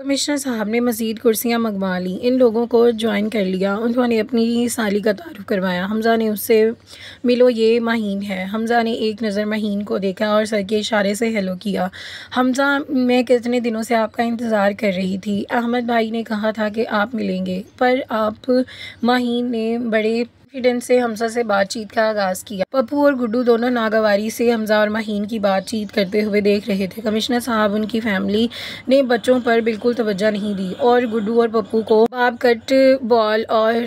Commissioner साहब ने मज़ीद कुर्सियाँ मंगवा लीं, इन लोगों को ज्वाइन कर लिया। उन्होंने अपनी साली का तारुफ़ करवाया। हमज़ा ने उससे मिलो ये माहीन है। हमज़ा ने एक नज़र माहीन को देखा और सर के इशारे से हेलो किया। हमज़ा, मैं कितने दिनों से आपका इंतज़ार कर रही थी। अहमद भाई ने कहा था कि आप मिलेंगे, पर आप। माहीन ने बड़े कॉन्फिडेंस से हमज़ा से बातचीत का आगाज़ किया। पप्पू और गुड्डू दोनों नागवारी से हमज़ा और माहीन की बातचीत करते हुए देख रहे थे। कमिश्नर साहब उनकी फैमिली ने बच्चों पर बिल्कुल तवज्जो नहीं दी और गुड्डू और पप्पू को बाब कट बॉल और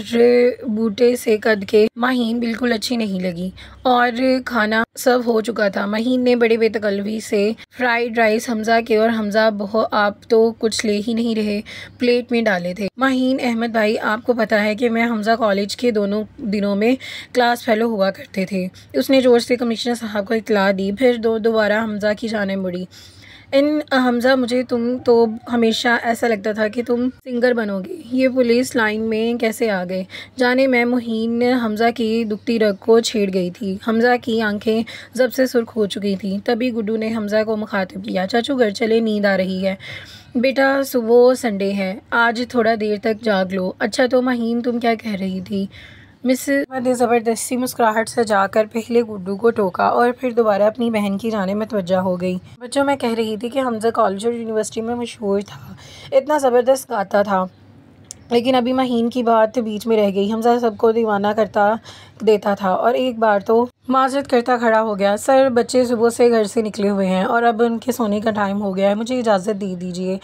बूटे से कद के माहीन बिल्कुल अच्छी नहीं लगी और खाना सर्व हो चुका था। माहीन ने बड़े बेतकल्लुफ़ी से फ्राइड राइस हमज़ा के और हमज़ा आप तो कुछ ले ही नहीं रहे प्लेट में डाले थे। माहीन, अहमद भाई, आपको पता है कि मैं हमज़ा कॉलेज के दोनों दिनों में क्लास फेलो हुआ करते थे। उसने जोर से कमिश्नर साहब को इत्तला दी, फिर दोबारा हमज़ा की जाने मुड़ी। हमज़ा, मुझे तुम तो हमेशा ऐसा लगता था कि तुम सिंगर बनोगे। ये पुलिस लाइन में कैसे आ गए जाने। मैं मुहीन हमज़ा की दुखती रग को छेड़ गई थी। हमज़ा की आंखें जब से सुर्ख हो चुकी थीं। तभी गुड्डू ने हमज़ा को मुखातिब किया। चाचू घर चले, नींद आ रही है। बेटा, सुबह संडे है, आज थोड़ा देर तक जाग लो। अच्छा तो माहीन, तुम क्या कह रही थी? मिसेस अहमद ने ज़बरदस्ती मुस्कुराहट से जाकर पहले गुड्डू को टोका और फिर दोबारा अपनी बहन की जाने में तवज्जो हो गई। बच्चों, मैं कह रही थी कि हमज़ा कॉलेज और यूनिवर्सिटी में मशहूर था, इतना ज़बरदस्त गाता था। लेकिन अभी माहीन की बात बीच में रह गई। हमज़ा सबको दीवाना करता देता था और एक बार तो माजरत करता खड़ा हो गया। सर, बच्चे सुबह से घर से निकले हुए हैं और अब उनके सोने का टाइम हो गया है, मुझे इजाज़त दे दीजिए।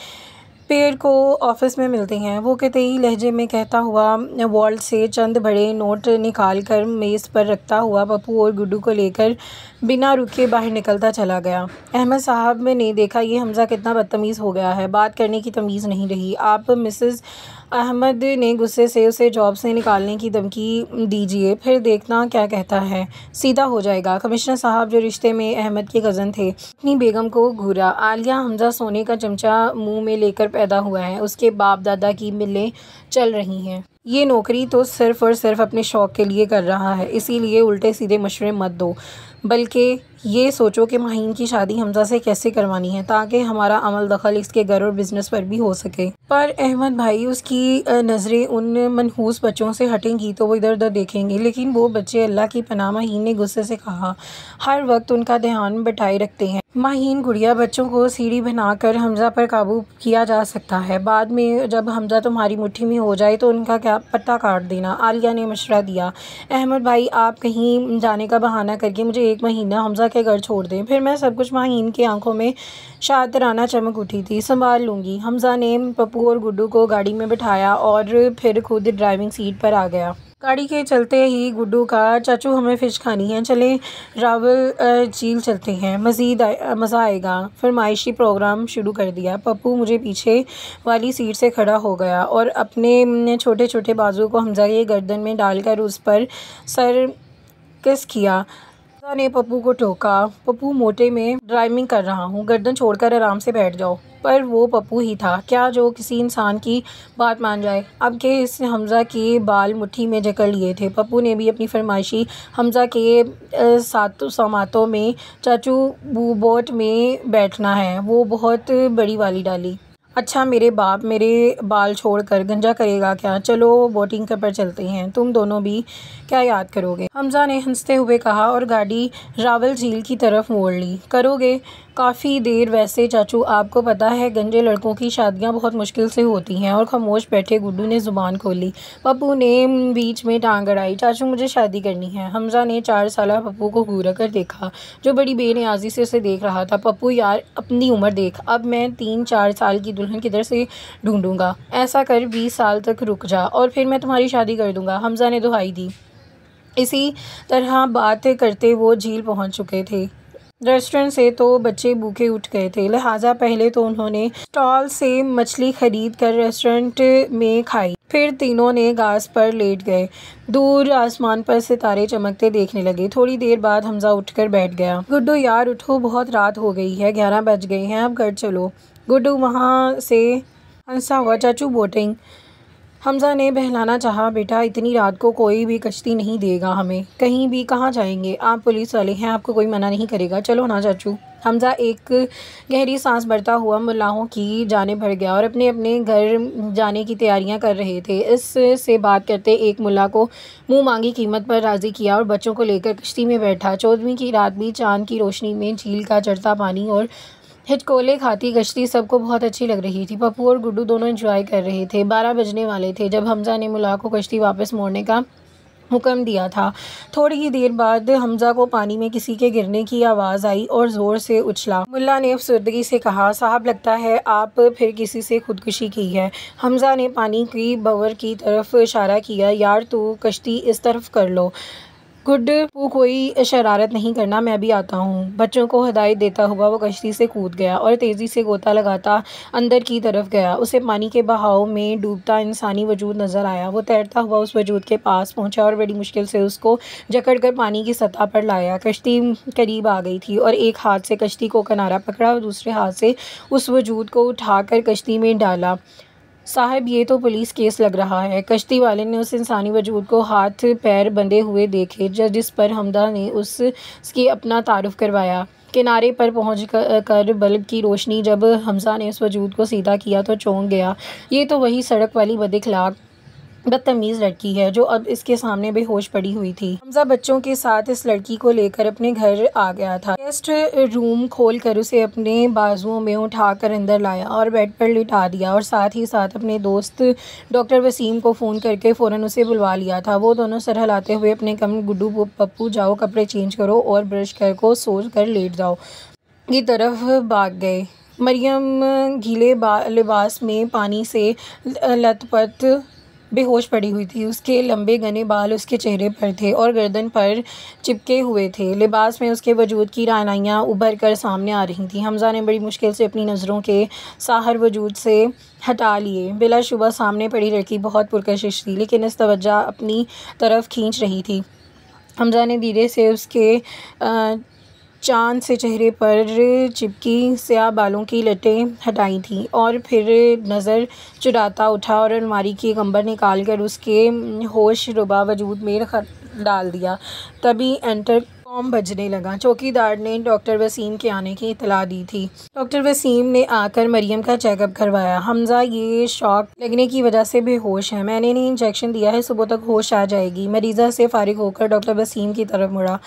पेड़ को ऑफिस में मिलते हैं, वो कतई लहजे में कहता हुआ वॉल्ट से चंद बड़े नोट निकाल कर मेज़ पर रखता हुआ पप्पू और गुड्डू को लेकर बिना रुके बाहर निकलता चला गया। अहमद साहब ने देखा ये हमज़ा कितना बदतमीज़ हो गया है, बात करने की तमीज़ नहीं रही। आप मिसेस अहमद ने गुस्से से उसे जॉब से निकालने की धमकी दीजिए, फिर देखना क्या कहता है, सीधा हो जाएगा। कमिश्नर साहब, जो रिश्ते में अहमद के कज़न थे, अपनी बेगम को घूरा। आलिया, हमज़ा सोने का चमचा मुंह में लेकर पैदा हुआ है, उसके बाप दादा की मिलें चल रही हैं। ये नौकरी तो सिर्फ़ और सिर्फ अपने शौक़ के लिए कर रहा है, इसीलिए उल्टे सीधे मशवरे मत दो, बल्कि ये सोचो कि माहीन की शादी हमज़ा से कैसे करवानी है ताकि हमारा अमल दखल इसके घर और बिज़नेस पर भी हो सके। पर अहमद भाई, उसकी नज़रें उन मनहूस बच्चों से हटेंगी तो वो इधर उधर देखेंगे। लेकिन वो बच्चे अल्लाह की पनाह, माहीन ने गुस्से से कहा, हर वक्त उनका ध्यान बटाए रखते हैं। माहीन गुड़िया, बच्चों को सीढ़ी बनाकर हमज़ा पर काबू किया जा सकता है, बाद में जब हमज़ा तुम्हारी मुट्ठी में हो जाए तो उनका क्या पत्ता काट देना। आलिया ने मशवरा दिया। अहमद भाई, आप कहीं जाने का बहाना करके मुझे एक महीना हमज़ा के घर छोड़ दें, फिर मैं सब कुछ। माहीन की आंखों में शातराना चमक उठी थी। संभाल लूँगी। हमज़ा ने पप्पू और गुड्डू को गाड़ी में बिठाया और फिर खुद ड्राइविंग सीट पर आ गया। गाड़ी के चलते ही गुड्डू का, चाचू हमें फ़िश खानी है, चलें रावल झील चलते हैं, मज़ीद मज़ा आएगा। फरमाइशी प्रोग्राम शुरू कर दिया। पप्पू मुझे पीछे वाली सीट से खड़ा हो गया और अपने छोटे छोटे बाजू को हमज़ा के गर्दन में डालकर उस पर सर किस किया। हमज़ा ने पप्पू को टोका, पप्पू मोटे में ड्राइविंग कर रहा हूँ, गर्दन छोड़कर आराम से बैठ जाओ। पर वो पप्पू ही था क्या जो किसी इंसान की बात मान जाए। अब के इस हमज़ा के बाल मुट्ठी में जकड़ लिए थे। पप्पू ने भी अपनी फरमाइशी हमज़ा के समातों में, चाचू बोट में बैठना है, वो बहुत बड़ी वाली डाली। अच्छा मेरे बाप, मेरे बाल छोड़कर गंजा करेगा क्या? चलो बोटिंग पर चलते हैं, तुम दोनों भी क्या याद करोगे? हमज़ा ने हंसते हुए कहा और गाड़ी रावल झील की तरफ मोड़ ली। करोगे? काफ़ी देर। वैसे चाचू, आपको पता है गंजे लड़कों की शादियां बहुत मुश्किल से होती हैं। और खामोश बैठे गुड्डू ने ज़ुबान खोली। पप्पू ने बीच में टांग अड़ाई। चाचू, मुझे शादी करनी है। हमज़ा ने 4 साला पप्पू को घूर कर देखा, जो बड़ी बेनियाजी से उसे देख रहा था। पप्पू यार, अपनी उम्र देख। अब मैं 3-4 साल की दुल्हन किधर से ढूंढूंगा? ऐसा कर 20 साल तक रुक जा और फिर मैं तुम्हारी शादी कर दूंगा, हमज़ा ने दुहाई दी। इसी तरह बात करते वो झील पहुंच चुके थे। रेस्टोरेंट से तो बच्चे भूखे उठ गए थे, लिहाजा पहले तो उन्होंने स्टॉल से मछली खरीद कर रेस्टोरेंट में खाई। फिर तीनों ने घास पर लेट गए। दूर आसमान पर सितारे चमकते देखने लगे। थोड़ी देर बाद हमज़ा उठकर बैठ गया। गुड्डू यार उठो, बहुत रात हो गई है, 11 बज गए हैं, अब घर चलो। गुड्डू वहाँ से हंसा हुआ, चाचू बोटिंग हमज़ा ने बहलाना चाहा, बेटा इतनी रात को कोई भी कश्ती नहीं देगा हमें, कहीं भी कहाँ जाएंगे, आप पुलिस वाले हैं, आपको कोई मना नहीं करेगा, चलो ना चाचू। हमज़ा एक गहरी सांस भरता हुआ मुल्लाहों की जाने बढ़ गया और अपने अपने घर जाने की तैयारियां कर रहे थे। इससे बात करते एक मुल्ला को मुंह मांगी कीमत पर राज़ी किया और बच्चों को लेकर कश्ती में बैठा। 14वीं की रात भी चांद की रोशनी में झील का चढ़ता पानी और हिचकोले खाती कश्ती सबको बहुत अच्छी लग रही थी। पप्पू और गुड्डू दोनों एंजॉय कर रहे थे। 12 बजने वाले थे जब हमज़ा ने मुल्ला को कश्ती वापस मोड़ने का हुक्म दिया था। थोड़ी ही देर बाद हमज़ा को पानी में किसी के गिरने की आवाज़ आई और ज़ोर से उछला। मुल्ला ने अफसरदगी से कहा, साहब लगता है आप फिर किसी से खुदकुशी की है। हमज़ा ने पानी की भंवर की तरफ इशारा किया, यार तू कश्ती इस तरफ कर लो। गुड्डू कोई शरारत नहीं करना, मैं भी आता हूँ। बच्चों को हिदायत देता हुआ वो कश्ती से कूद गया और तेज़ी से गोता लगाता अंदर की तरफ गया। उसे पानी के बहाव में डूबता इंसानी वजूद नज़र आया। वो तैरता हुआ उस वजूद के पास पहुँचा और बड़ी मुश्किल से उसको जकड़कर पानी की सतह पर लाया। कश्ती करीब आ गई थी और एक हाथ से कश्ती को किनारा पकड़ा और दूसरे हाथ से उस वजूद को उठाकर कश्ती में डाला। साहब ये तो पुलिस केस लग रहा है। कश्ती वाले ने उस इंसानी वजूद को हाथ पैर बंधे हुए देखे जिस पर हमज़ा ने उसकी अपना तारुफ करवाया। किनारे पर पहुँच कर बल्ब की रोशनी जब हमज़ा ने उस वजूद को सीधा किया तो चौंक गया। ये तो वही सड़क वाली बदअखलाक बदतमीज़ लड़की है जो अब इसके सामने बेहोश पड़ी हुई थी। हमज़ा बच्चों के साथ इस लड़की को लेकर अपने घर आ गया था। गेस्ट रूम खोलकर उसे अपने बाजुओं में उठाकर अंदर लाया और बेड पर लिटा दिया और साथ ही साथ अपने दोस्त डॉक्टर वसीम को फ़ोन करके फ़ौरन उसे बुलवा लिया था। वो दोनों सर हिलाते हुए अपने कमरे गुड्डू पप्पू जाओ कपड़े चेंज करो और ब्रश कर सो कर लेट जाओ की तरफ भाग गए। मरियम गीले लिबास में पानी से लथपथ बेहोश पड़ी हुई थी। उसके लंबे घने बाल उसके चेहरे पर थे और गर्दन पर चिपके हुए थे। लिबास में उसके वजूद की रानाइयाँ उभर कर सामने आ रही थीं। हमज़ा ने बड़ी मुश्किल से अपनी नज़रों के साहर वजूद से हटा लिए। बिलाशुबा सामने पड़ी लड़की बहुत पुरकशिश थी लेकिन इस तवज्जो अपनी तरफ खींच रही थी। हमज़ा ने धीरे से उसके चाँद से चेहरे पर चिपकी स्याह बालों की लटें हटाई थीं और फिर नज़र चुराता उठा और अलमारी की कंबल निकाल कर उसके होश रुबा वजूद में डाल दिया। तभी इंटरकॉम बजने लगा। चौकीदार ने डॉक्टर वसीम के आने की इतला दी थी। डॉक्टर वसीम ने आकर मरियम का चेकअप करवाया। हमज़ा ये शॉक लगने की वजह से बेहोश है, मैंने नहीं इंजेक्शन दिया है, सुबह तक होश आ जाएगी। मरीज़ा से फारिग होकर डॉक्टर वसीम की तरफ मुड़ा।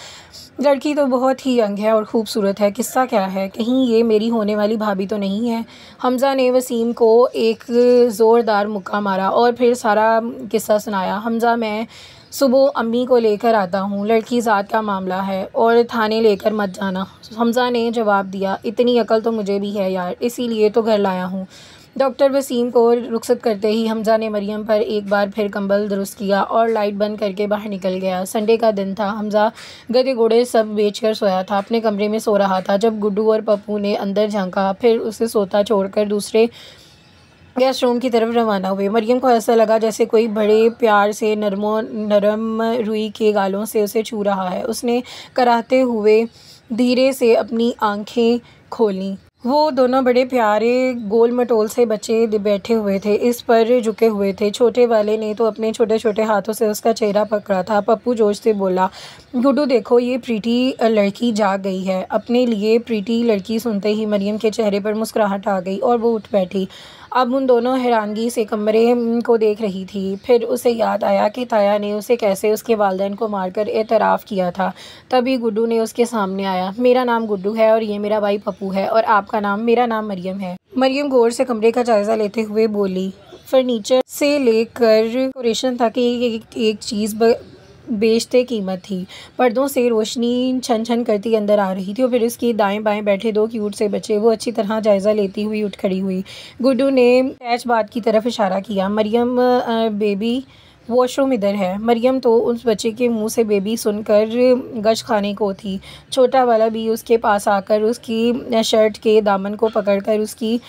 लड़की तो बहुत ही यंग है और ख़ूबसूरत है, किस्सा क्या है, कहीं ये मेरी होने वाली भाभी तो नहीं है। हमज़ा ने वसीम को एक ज़ोरदार मुक्का मारा और फिर सारा किस्सा सुनाया। हमज़ा मैं सुबह अम्मी को लेकर आता हूँ, लड़की ज़ात का मामला है और थाने लेकर मत जाना। हमज़ा ने जवाब दिया, इतनी अकल तो मुझे भी है यार, इसीलिए तो घर लाया हूँ। डॉक्टर वसीम को रुखसत करते ही हमज़ा ने मरियम पर एक बार फिर कंबल दुरुस्त किया और लाइट बंद करके बाहर निकल गया। संडे का दिन था। हमज़ा गधे घोड़े सब बेचकर सोया था, अपने कमरे में सो रहा था जब गुड्डू और पप्पू ने अंदर झांका, फिर उसे सोता छोड़कर दूसरे गेस्ट रूम की तरफ रवाना हुए। मरियम को ऐसा लगा जैसे कोई बड़े प्यार से नरम रुई के गालों से उसे छू रहा है। उसने कराहते हुए धीरे से अपनी आंखें खोलीं। वो दोनों बड़े प्यारे गोल मटोल से बच्चे बैठे हुए थे, इस पर झुके हुए थे। छोटे वाले ने तो अपने छोटे छोटे हाथों से उसका चेहरा पकड़ा था। पप्पू जोश से बोला, गुड्डू देखो ये प्रीटी लड़की जाग गई है। अपने लिए प्रीटी लड़की सुनते ही मरियम के चेहरे पर मुस्कुराहट आ गई और वो उठ बैठी। अब उन दोनों हैरानगी से कमरे को देख रही थी। फिर उसे याद आया कि ताया ने उसे कैसे उसके वालिदैन को मारकर एतराफ़ किया था। तभी गुड्डू ने उसके सामने आया। मेरा नाम गुड्डू है और ये मेरा भाई पप्पू है और आपका नाम? मेरा नाम मरियम है। मरियम गौर से कमरे का जायज़ा लेते हुए बोली, फर्नीचर से लेकर डेकोरेशन तक एक चीज़ बेचते कीमत थी। पर्दों से रोशनी छन छन करती अंदर आ रही थी और फिर उसकी दाएं बाएं बैठे दो क्यूट से बच्चे। वो अच्छी तरह जायज़ा लेती हुई उठ खड़ी हुई। गुड्डू ने अटैच बात की तरफ इशारा किया, मरियम बेबी वॉशरूम इधर है। मरियम तो उस बच्चे के मुंह से बेबी सुनकर गश खाने को थी। छोटा वाला भी उसके पास आकर उसकी शर्ट के दामन को पकड़कर उसकी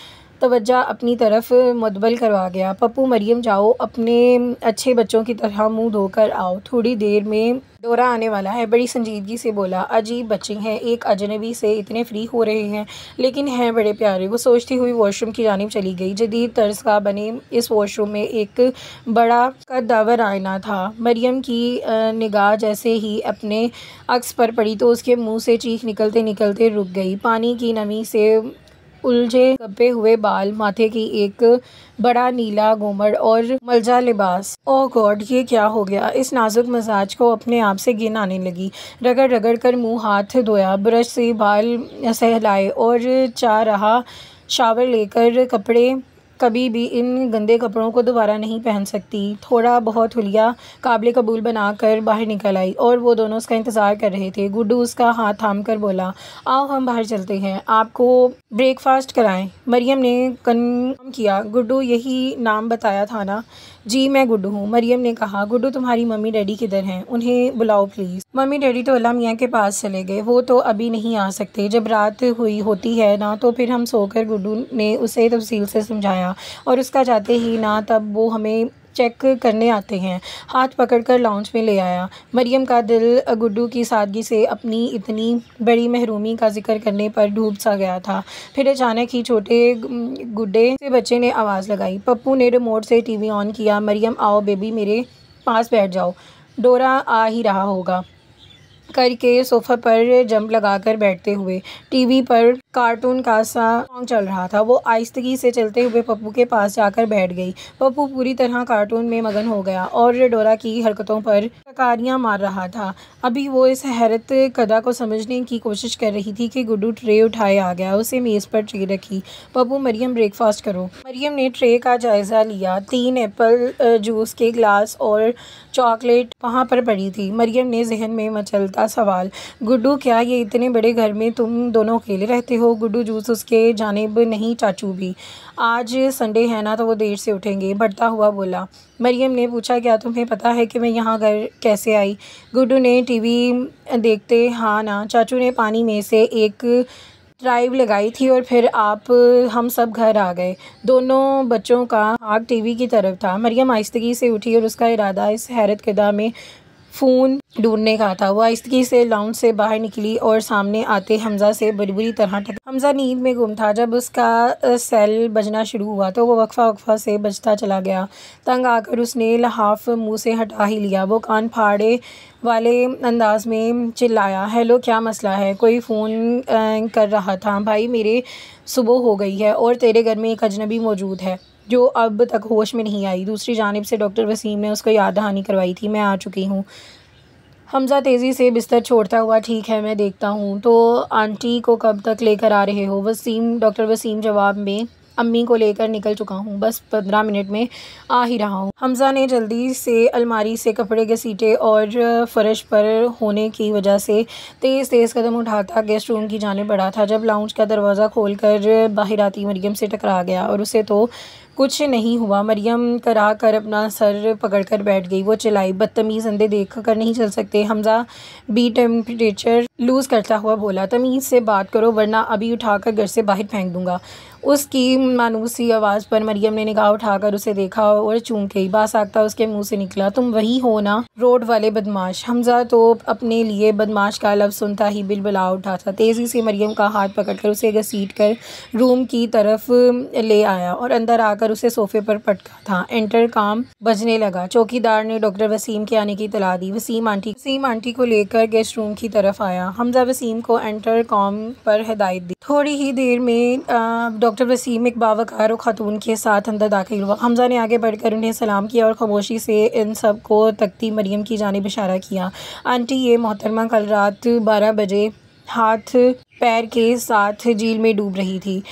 तवज्जो अपनी तरफ मुतबल करवा गया। पप्पू मरियम जाओ, अपने अच्छे बच्चों की तरह मुंह धोकर आओ, थोड़ी देर में डोरा आने वाला है। बड़ी संजीदगी से बोला। अजीब बच्चे हैं, एक अजनबी से इतने फ्री हो रहे हैं, लेकिन हैं बड़े प्यारे। वो सोचती हुई वॉशरूम की जानिब चली गई। जदीद तर्ज का बने इस वॉशरूम में एक बड़ा कद्दावर आईना था। मरियम की निगाह जैसे ही अपने अक्स पर पड़ी तो उसके मुंह से चीख निकलते निकलते रुक गई। पानी की नमी से उलझे गब्बे हुए बाल, माथे की एक बड़ा नीला घूमड़ और मलजा लिबास। ओह गॉड, ये क्या हो गया? इस नाजुक मजाज को अपने आप से घिन आने लगी। रगड़ रगड़ कर मुंह हाथ धोया, ब्रश से बाल सहलाए और चाह रहा शावर लेकर कपड़े कभी भी इन गंदे कपड़ों को दोबारा नहीं पहन सकती। थोड़ा बहुत हुलिया काबिल कबूल बनाकर बाहर निकल आई और वो दोनों उसका इंतज़ार कर रहे थे। गुड्डू उसका हाथ थाम कर बोला, आओ हम बाहर चलते हैं, आपको ब्रेकफास्ट कराएं। मरियम ने कन्फर्म किया। गुड्डू यही नाम बताया था ना? जी मैं गुड्डू हूँ, मरियम ने कहा। गुड्डू तुम्हारी मम्मी डैडी किधर हैं? उन्हें बुलाओ प्लीज़। मम्मी डैडी तो अल्लाह मियाँ के पास चले गए, वो तो अभी नहीं आ सकते। जब रात हुई होती है ना तो फिर हम सोकर। गुड्डू ने उसे तफसील से समझाया। और उसका जाते ही ना तब वो हमें चेक करने आते हैं। हाथ पकड़कर लाउंज में ले आया। मरियम का दिल गुड्डू की सादगी से अपनी इतनी बड़ी महरूमी का जिक्र करने पर डूब सा गया था। फिर अचानक ही छोटे गुड्डे से बच्चे ने आवाज़ लगाई। पप्पू ने रिमोट से टीवी ऑन किया। मरियम आओ बेबी, मेरे पास बैठ जाओ, डोरा आ ही रहा होगा करके सोफ़ा पर जंप लगाकर बैठते हुए। टीवी पर कार्टून का सा सॉन्ग चल रहा था। वो आहिस्तगी से चलते हुए पप्पू के पास जाकर बैठ गई। पप्पू पूरी तरह कार्टून में मगन हो गया और डोरा की हरकतों पर टकारियाँ मार रहा था। अभी वो इस हैरत कदा को समझने की कोशिश कर रही थी कि गुड्डू ट्रे उठाए आ गया। उसे मेज़ पर ट्रे रखी। पप्पू मरियम ब्रेकफास्ट करो। मरियम ने ट्रे का जायज़ा लिया। 3 एप्पल जूस के ग्लास और चॉकलेट वहाँ पर पड़ी थी। मरियम ने जहन में मचलता सवाल, गुड्डू क्या ये इतने बड़े घर में तुम दोनों अकेले रहते हो? गुड्डू जूस उसके जानिब। नहीं चाचू भी, आज संडे है ना तो वो देर से उठेंगे, बढ़ता हुआ बोला। मरियम ने पूछा, क्या तुम्हें पता है कि मैं यहाँ घर कैसे आई? गुड्डू ने टीवी देखते, हाँ ना, चाचू ने पानी में से एक ड्राइव लगाई थी और फिर हम सब घर आ गए। दोनों बच्चों का आग टीवी की तरफ था। मरियम आहिस्तगी से उठी और उसका इरादा इस हैरत कदा में फ़ोन ढूंढने का था। वो आहिस्तगी से लाउंज से बाहर निकली और सामने आते हमज़ा से बुरी तरह टकराई। हमज़ा नींद में गुम था। जब उसका सेल बजना शुरू हुआ तो वो वक्फा से बजता चला गया। तंग आकर उसने लहाफ मुंह से हटा ही लिया। वो कान फाड़े वाले अंदाज में चिल्लाया, हेलो, क्या मसला है? कोई फ़ोन कर रहा था। भाई मेरे सुबह हो गई है और तेरे घर में एक अजनबी मौजूद है जो अब तक होश में नहीं आई। दूसरी जानिब से डॉक्टर वसीम ने उसको याद दहानी करवाई थी। मैं आ चुकी हूँ। हमज़ा तेज़ी से बिस्तर छोड़ता हुआ, ठीक है मैं देखता हूँ। तो आंटी को कब तक लेकर आ रहे हो? डॉक्टर वसीम जवाब में, अम्मी को लेकर निकल चुका हूँ, बस 15 मिनट में आ ही रहा हूँ। हमज़ा ने जल्दी से अलमारी से कपड़े घसीटे और फर्श पर होने की वजह से तेज़ कदम उठाता गेस्ट रूम की जाने बढ़ा था। जब लाउंज का दरवाज़ा खोलकर बाहर आती मरियम से टकरा गया और उसे तो कुछ नहीं हुआ। मरियम करा कर अपना सर पकड़कर बैठ गई। वो चिल्लाई, बदतमीज़, अंधे देख कर नहीं चल सकते? हमज़ा भी टेम्परेचर लूज़ करता हुआ बोला, तमीज़ से बात करो वरना अभी उठाकर घर से बाहर फेंक दूंगा। उसकी मानूसी आवाज़ पर मरियम ने निगाह उठाकर उसे देखा और चूक गई। बासाख्ता उसके मुंह से निकला, तुम वही हो ना, रोड वाले बदमाश। हमज़ा तो अपने लिए बदमाश का लफ्ज़ सुनता ही बिलबिला उठा था। तेज़ी से मरियम का हाथ पकड़कर उसे घसीट कर रूम की तरफ ले आया और अंदर आकर उसे सोफे पर पटका था। एंटर काम बजने लगा। चौकीदार ने डॉक्टर वसीम के आने की इत्तला दी। वसीम आंटी को लेकर गेस्ट रूम की तरफ आया। हमज़ा वसीम को एंटर कॉम पर हिदायत दी। थोड़ी ही देर में डॉक्टर वसीम एक बावकार खातून के साथ अंदर दाखिल हुआ। हमज़ा ने आगे बढ़कर उन्हें सलाम किया और खामोशी से इन सब को तकती मरियम की जानिब इशारा किया। आंटी, ये मोहतरमा कल रात 12 बजे हाथ पैर के साथ झील में डूब रही थी।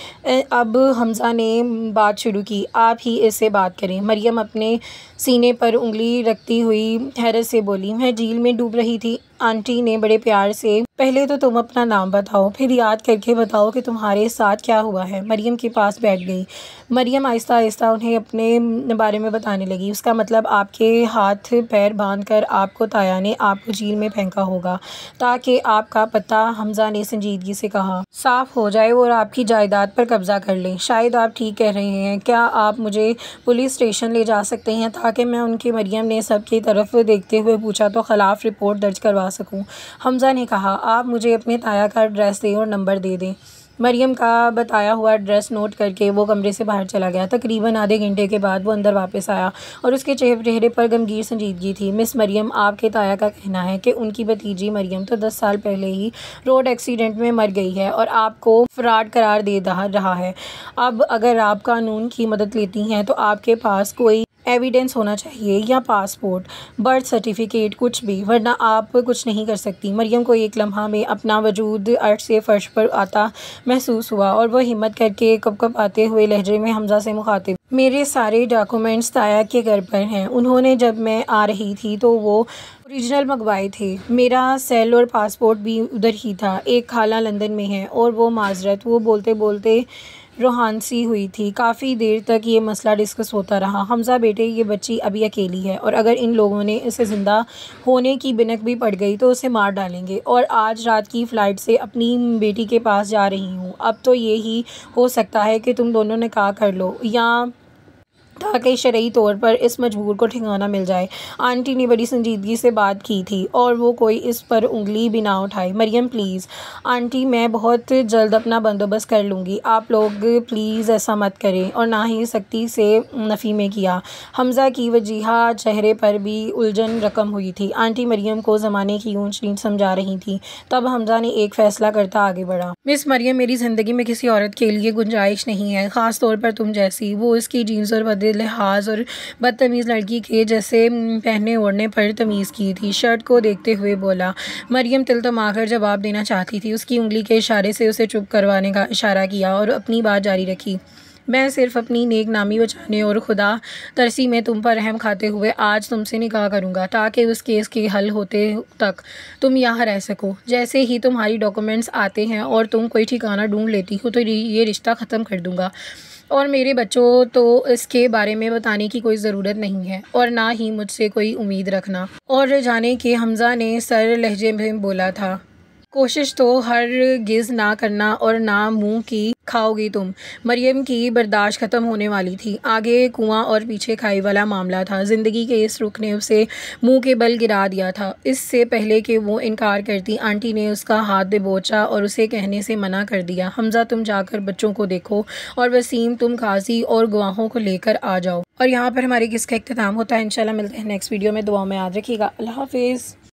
अब हमज़ा ने बात शुरू की, आप ही इससे बात करें। मरियम अपने सीने पर उंगली रखती हुई हैरत से बोली, मैं झील में डूब रही थी? आंटी ने बड़े प्यार से, पहले तो तुम अपना नाम बताओ, फिर याद करके बताओ कि तुम्हारे साथ क्या हुआ है, मरियम के पास बैठ गई। मरियम आहिस्ता आहिस्ता उन्हें अपने बारे में बताने लगी। उसका मतलब आपके हाथ पैर बांधकर आपको ताया ने आपको जेल में फेंका होगा ताकि आपका पता, हमजा ने संजीदगी से कहा, साफ हो जाए और आपकी जायदाद पर कब्जा कर लें। शायद आप ठीक कह रहे हैं। क्या आप मुझे पुलिस स्टेशन ले जा सकते हैं ताकि मैं उनकी, मरियम ने सबकी तरफ देखते हुए पूछा, तो खिलाफ रिपोर्ट दर्ज करवा सकूं। हमजा ने कहा, आप मुझे अपने ताया का एड्रेस दें और नंबर दे दें। मरियम का बताया हुआ एड्रेस नोट करके वो कमरे से बाहर चला गया। तकरीबन आधे घंटे के बाद वो अंदर वापस आया और उसके चेहरे पर गमगीन संजीदगी थी। मिस मरियम, आपके ताया का कहना है कि उनकी भतीजी मरियम तो 10 साल पहले ही रोड एक्सीडेंट में मर गई है और आपको फ्रॉड करार दे रहा है। अब अगर आप कानून की मदद लेती हैं तो आपके पास कोई एविडेंस होना चाहिए, या पासपोर्ट, बर्थ सर्टिफिकेट, कुछ भी, वरना आप कुछ नहीं कर सकती। मरियम को एक लम्हा में अपना वजूद अर्श से फर्श पर आता महसूस हुआ और वह हिम्मत करके कपकपाते हुए लहजे में हमजा से मुखातिब, मेरे सारे डॉक्यूमेंट्स ताया के घर पर हैं। उन्होंने जब मैं आ रही थी तो वो ओरिजिनल मंगवाए थे। मेरा सेल और पासपोर्ट भी उधर ही था। एक खाला लंदन में है और वो माजरत, वो बोलते बोलते रूहानसी हुई थी। काफ़ी देर तक ये मसला डिस्कस होता रहा। हमजा बेटे, ये बच्ची अभी अकेली है और अगर इन लोगों ने इसे ज़िंदा होने की बिनक भी पड़ गई तो उसे मार डालेंगे। और आज रात की फ़्लाइट से अपनी बेटी के पास जा रही हूँ। अब तो ये ही हो सकता है कि तुम दोनों निकाह कर लो, या ताकि शरई तौर पर इस मजबूर को ठिकाना मिल जाए। आंटी ने बड़ी संजीदगी से बात की थी और वो कोई इस पर उंगली भी ना उठाई। मरियम, प्लीज़ आंटी, मैं बहुत जल्द अपना बंदोबस्त कर लूँगी। आप लोग प्लीज़ ऐसा मत करें। और ना ही सख्ती से नफ़ी में किया। हमजा की वजीहा चेहरे पर भी उलझन रकम हुई थी। आंटी मरियम को ज़माने की ऊंच नीच समझा रही थी। तब हमजा ने एक फ़ैसला करता आगे बढ़ा, मिस मरियम, मेरी ज़िंदगी में किसी औरत के लिए गुंजाइश नहीं है, ख़ास तौर पर तुम जैसी। वो इसकी जीन्स और लिहाज और बदतमीज़ लड़की के जैसे पहनने ओढ़ने पर तमीज़ की थी। शर्ट को देखते हुए बोला। मरियम तिलतमाकर जवाब देना चाहती थी। उसकी उंगली के इशारे से उसे चुप करवाने का इशारा किया और अपनी बात जारी रखी। मैं सिर्फ अपनी नेक नामी बचाने और खुदा तरसी में तुम पर रहम खाते हुए आज तुमसे निकाह करूँगा ताकि उस केस के हल होते तक तुम यहाँ रह सको। जैसे ही तुम्हारी डॉक्यूमेंट्स आते हैं और तुम कोई ठिकाना ढूंढ लेती हो तो ये रिश्ता ख़त्म कर दूँगा। और मेरे बच्चों, तो इसके बारे में बताने की कोई ज़रूरत नहीं है और ना ही मुझसे कोई उम्मीद रखना। और जाने के हमजा ने सर लहजे में बोला था, कोशिश तो हरगिज़ ना करना और ना मुंह की खाओगी तुम। मरियम की बर्दाश्त ख़त्म होने वाली थी। आगे कुआं और पीछे खाई वाला मामला था। ज़िंदगी के इस रुख ने उसे मुंह के बल गिरा दिया था। इससे पहले कि वो इनकार करती, आंटी ने उसका हाथ दबोचा और उसे कहने से मना कर दिया, हमजा तुम जाकर बच्चों को देखो और वसीम तुम काजी और गवाहों को लेकर आ जाओ। और यहाँ पर हमारी किस्सा का इख्तिताम होता है। इंशाल्लाह मिलते हैं नेक्स्ट वीडियो में। दुआ में याद रखिएगा। अल्लाह हाफिज़।